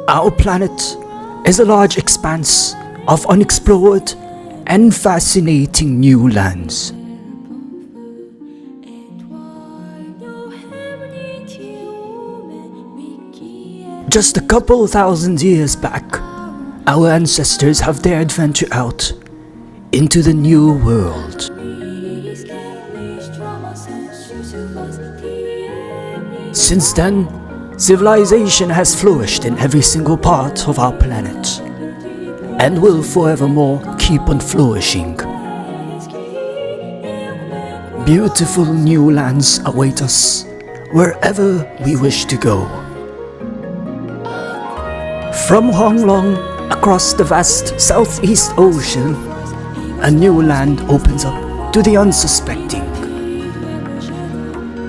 Our planet is a large expanse of unexplored and fascinating new lands. Just a couple thousand years back, our ancestors have dared venture out into the new world. Since then, civilization has flourished in every single part of our planet, and will forevermore keep on flourishing. Beautiful new lands await us wherever we wish to go. From Honglong across the vast Southeast Ocean, a new land opens up to the unsuspecting.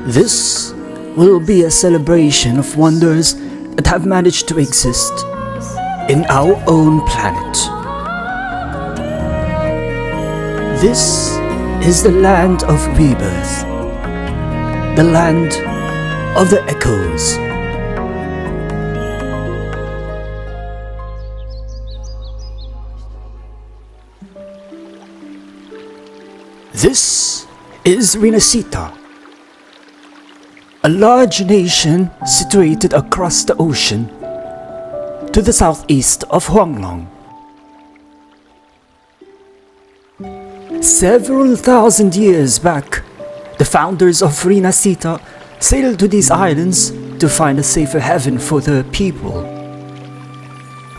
This will be a celebration of wonders that have managed to exist in our own planet. This is the land of rebirth, the land of the echoes. This is Rinascita, a large nation situated across the ocean to the southeast of Honglong. Several thousand years back, the founders of Rinascita sailed to these islands to find a safer heaven for their people.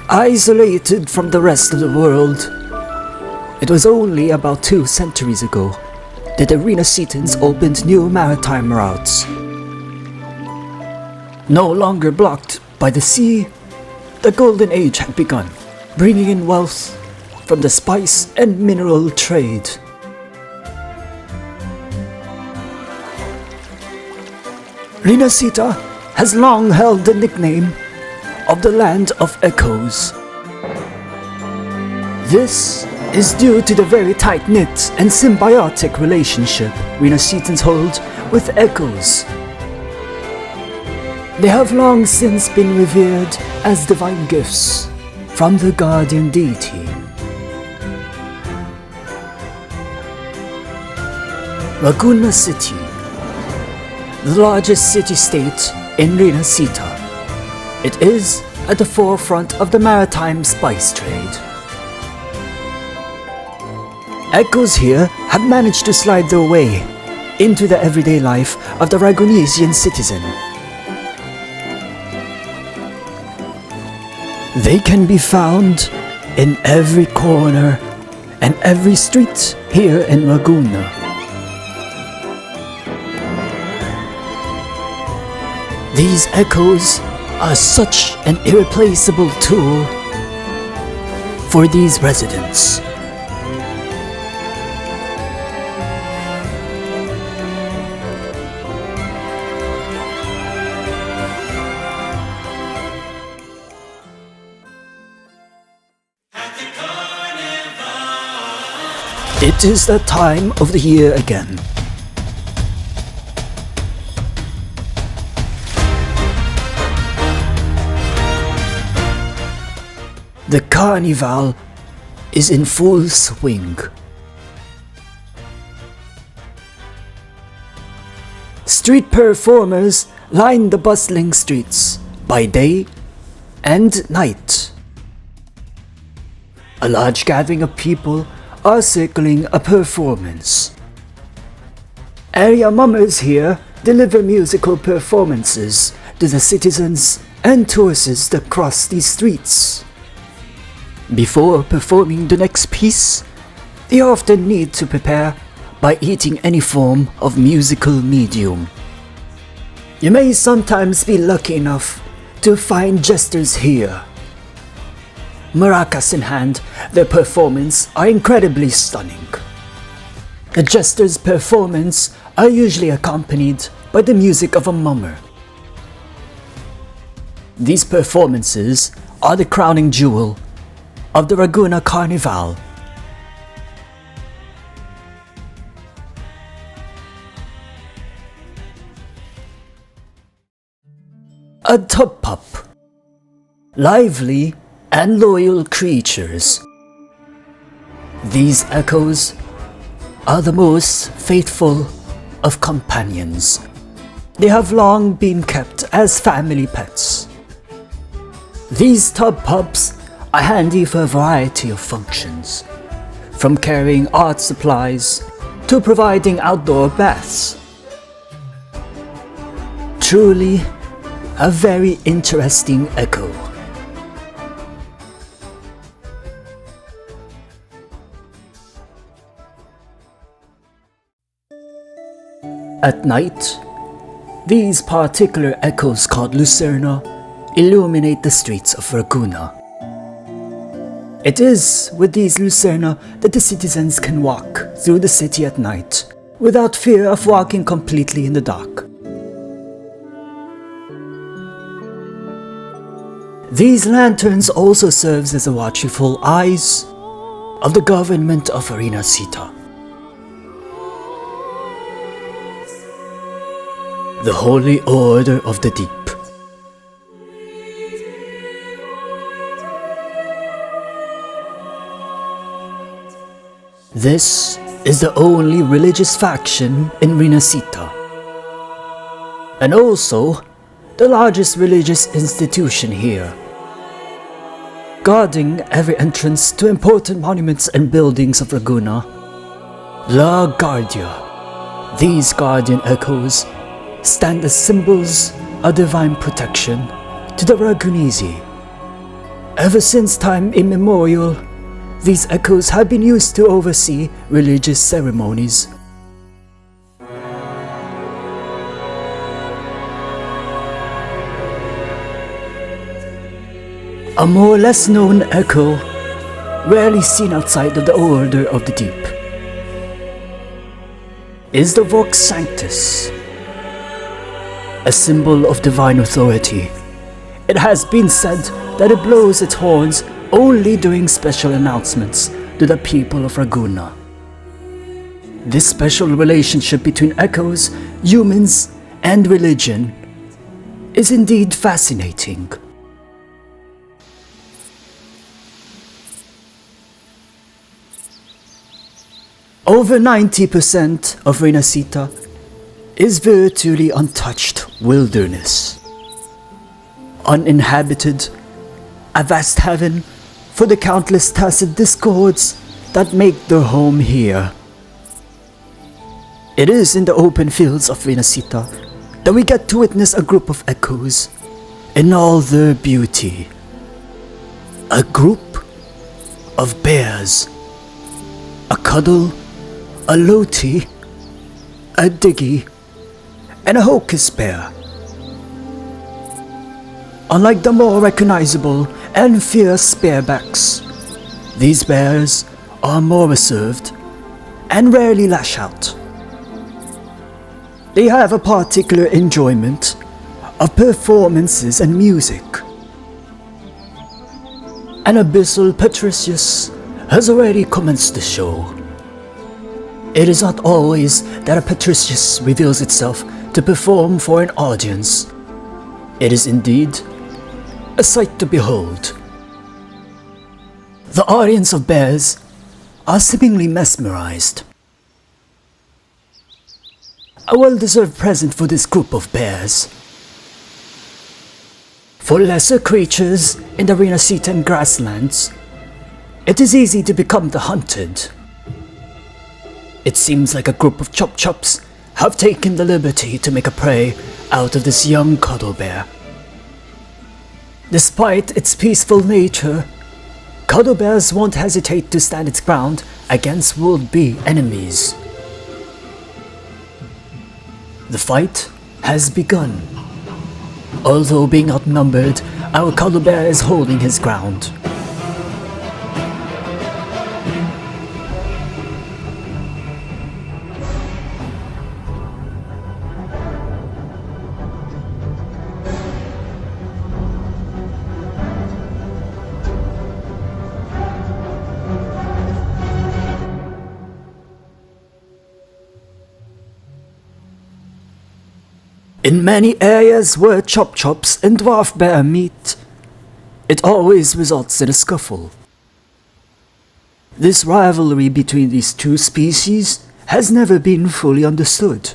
Isolated from the rest of the world, it was only about 2 centuries ago that the Rinascitans opened new maritime routes. No longer blocked by the sea, the Golden Age had begun, bringing in wealth from the spice and mineral trade. Rinascita has long held the nickname of the Land of Echoes. This is due to the very tight-knit and symbiotic relationship Rinascitans hold with echoes. They have long since been revered as divine gifts from the guardian deity. Laguna City, the largest city-state in Rinascita. It is at the forefront of the maritime spice trade. Echoes here have managed to slide their way into the everyday life of the Ragunesian citizen. They can be found in every corner and every street here in Laguna. These echoes are such an irreplaceable tool for these residents. It is that time of the year again. The carnival is in full swing. Street performers line the bustling streets by day and night. A large gathering of people are circling a performance. Area mummers here deliver musical performances to the citizens and tourists that cross these streets. Before performing the next piece, they often need to prepare by eating any form of musical medium. You may sometimes be lucky enough to find jesters here. Maracas in hand, their performance are incredibly stunning. The jester's performance are usually accompanied by the music of a mummer. These performances are the crowning jewel of the Laguna Carnival. a tub pup. Lively and loyal creatures. These echoes are the most faithful of companions. They have long been kept as family pets. These tub pups are handy for a variety of functions, from carrying art supplies to providing outdoor baths. Truly a very interesting echo. At night, these particular echoes called Lucerna illuminate the streets of Ragusa. It is with these Lucerna that the citizens can walk through the city at night without fear of walking completely in the dark. These lanterns also serve as the watchful eyes of the government of Rinascita. The Holy Order of the Deep. This is the only religious faction in Rinascita, and also the largest religious institution here, guarding every entrance to important monuments and buildings of Ragusa. La Guardia. These guardian echoes stand as symbols of divine protection to the Ragunese. Ever since time immemorial, these echoes have been used to oversee religious ceremonies. A more or less known echo, rarely seen outside of the Order of the Deep, is the Vox Sanctus, a symbol of divine authority. It has been said that it blows its horns only during special announcements to the people of Ragusa. This special relationship between echoes, humans, and religion is indeed fascinating. Over 90% of Rinascita is virtually untouched wilderness, uninhabited, a vast heaven for the countless tacit discords that make their home here. It is in the open fields of Rinascita that we get to witness a group of echoes in all their beauty. A group of bears, a cuddle, a loti, a diggy, and a hocus bear. Unlike the more recognizable and fierce barebacks, these bears are more reserved and rarely lash out. They have a particular enjoyment of performances and music. An abyssal Patricius has already commenced the show. It is not always that a Patricius reveals itself to perform for an audience. It is indeed a sight to behold. The audience of bears are seemingly mesmerized. A well-deserved present for this group of bears. For lesser creatures in the Rinascitan grasslands, it is easy to become the hunted. It seems like a group of chop-chops have taken the liberty to make a prey out of this young cuddle bear. Despite its peaceful nature, cuddle bears won't hesitate to stand its ground against would-be enemies. The fight has begun. Although being outnumbered, our cuddle bear is holding his ground. In many areas where chop-chops and dwarf bear meet, it always results in a scuffle. This rivalry between these two species has never been fully understood.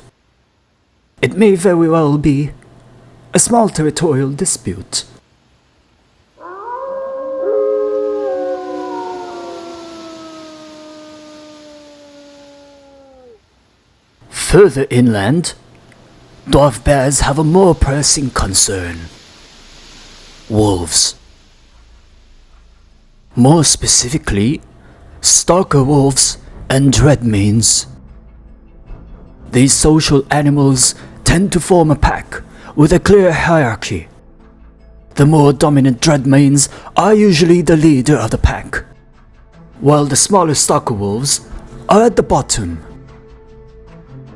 It may very well be a small territorial dispute. Further inland, dwarf bears have a more pressing concern: wolves. More specifically, stalker wolves and dreadmanes. These social animals tend to form a pack with a clear hierarchy. The more dominant dreadmanes are usually the leader of the pack, while the smaller stalker wolves are at the bottom.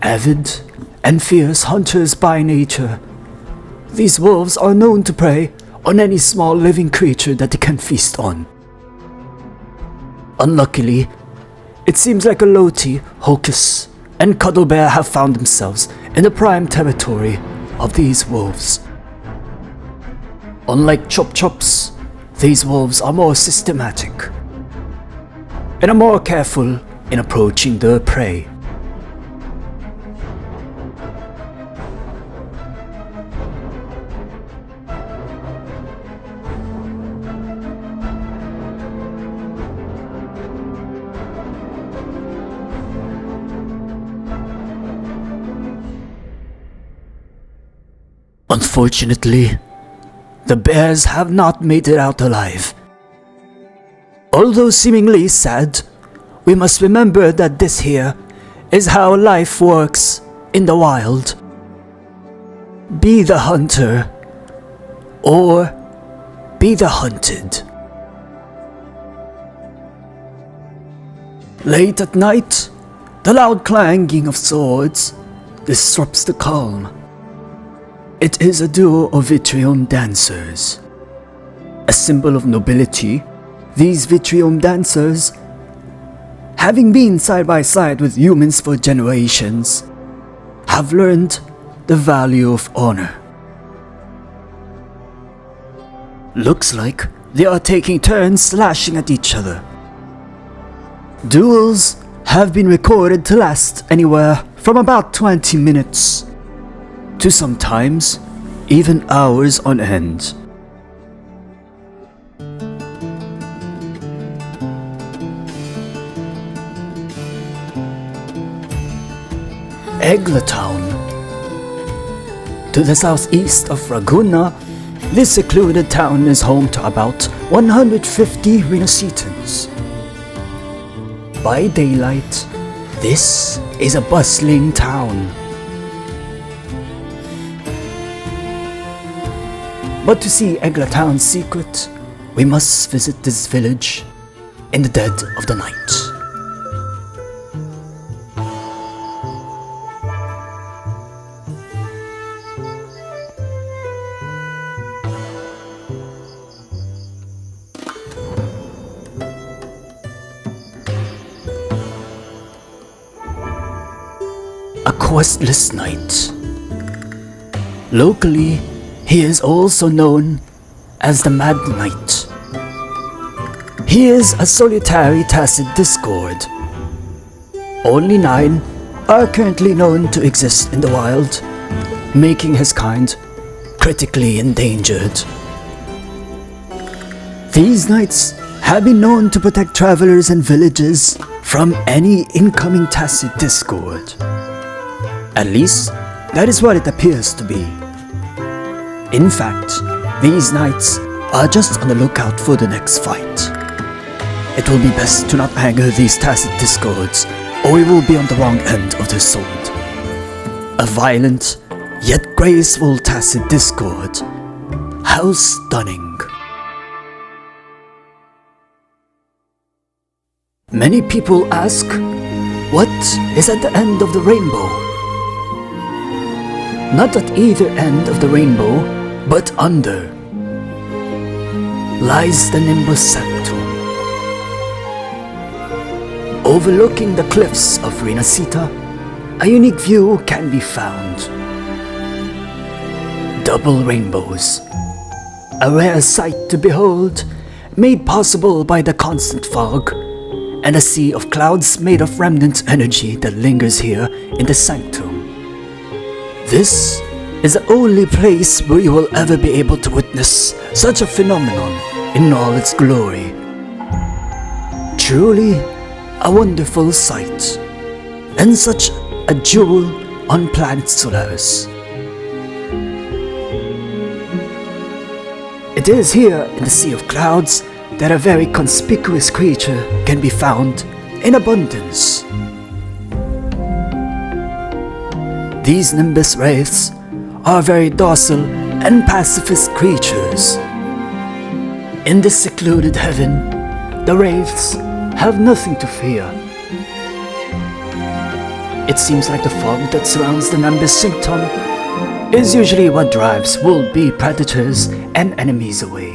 Avid and fierce hunters by nature, these wolves are known to prey on any small living creature that they can feast on. Unluckily, it seems like Loti, Hocus, and Cuddlebear have found themselves in the prime territory of these wolves. Unlike Chop-Chops, these wolves are more systematic and are more careful in approaching their prey. Unfortunately, the bears have not made it out alive. Although seemingly sad, we must remember that this here is how life works in the wild. Be the hunter, or be the hunted. Late at night, the loud clanging of swords disrupts the calm. It is a duo of Wuthering dancers. A symbol of nobility, these Wuthering dancers, having been side by side with humans for generations, have learned the value of honor. Looks like they are taking turns slashing at each other. Duels have been recorded to last anywhere from about 20 minutes to sometimes even hours on end. Eglatown. To the southeast of Raguna, this secluded town is home to about 150 Rinascitans. By daylight, this is a bustling town. But to see Eglatown's secret, we must visit this village in the dead of the night. A questless knight. Locally, he is also known as the Mad Knight. He is a solitary tacit discord. Only 9 are currently known to exist in the wild, making his kind critically endangered. These knights have been known to protect travelers and villages from any incoming tacit discord. At least, that is what it appears to be. In fact, these knights are just on the lookout for the next fight. It will be best to not anger these tacit discords, or we will be on the wrong end of the sword. A violent, yet graceful tacit discord. How stunning. Many people ask, what is at the end of the rainbow? Not at either end of the rainbow, but under, lies the Nimbus Sanctum. Overlooking the cliffs of Rinascita, a unique view can be found. double rainbows. A rare sight to behold, made possible by the constant fog and a sea of clouds made of remnant energy that lingers here in the sanctum. This is the only place where you will ever be able to witness such a phenomenon in all its glory. Truly a wonderful sight, and such a jewel on planet Solaris. It is here in the sea of clouds that a very conspicuous creature can be found in abundance. These Nimbus wraiths are very docile and pacifist creatures. In this secluded heaven, the wraiths have nothing to fear. It seems like the fog that surrounds the Nimbus sanctum is usually what drives would-be predators and enemies away.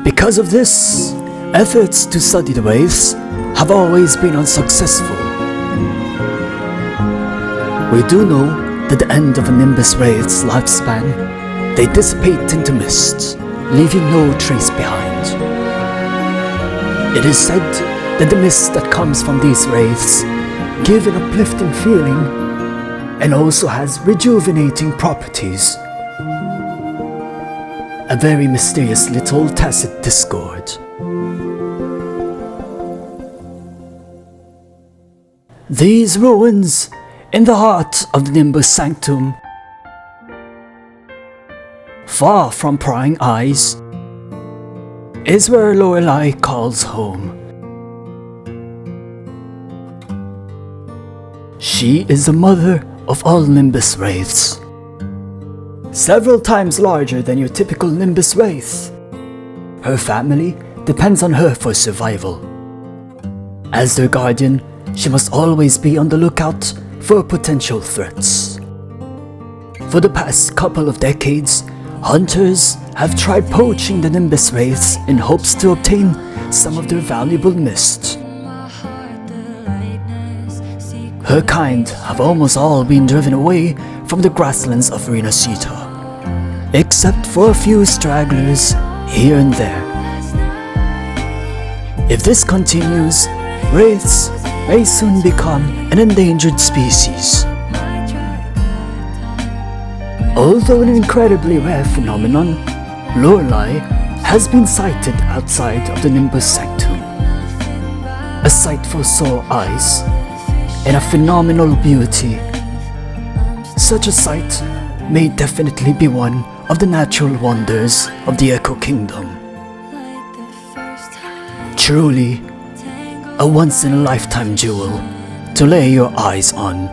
Because of this, efforts to study the wraiths have always been unsuccessful. We do know that at the end of a Nimbus wraith's lifespan, they dissipate into mist, leaving no trace behind. It is said that the mist that comes from these wraiths give an uplifting feeling and also has rejuvenating properties. A very mysterious little tacit discord. These ruins, in the heart of the Nimbus Sanctum, far from prying eyes, is where Lorelei calls home. She is the mother of all Nimbus wraiths, several times larger than your typical Nimbus wraith. Her family depends on her for survival. As their guardian, she must always be on the lookout for potential threats. For the past couple of decades, hunters have tried poaching the Nimbus wraiths in hopes to obtain some of their valuable mist. Her kind have almost all been driven away from the grasslands of Rinascita, except for a few stragglers here and there. If this continues, wraiths may soon become an endangered species. Although an incredibly rare phenomenon, Lorelei has been sighted outside of the Nimbus Sanctum. A sight for sore eyes and a phenomenal beauty. Such a sight may definitely be one of the natural wonders of the Echo Kingdom. Truly, a once-in-a-lifetime jewel to lay your eyes on.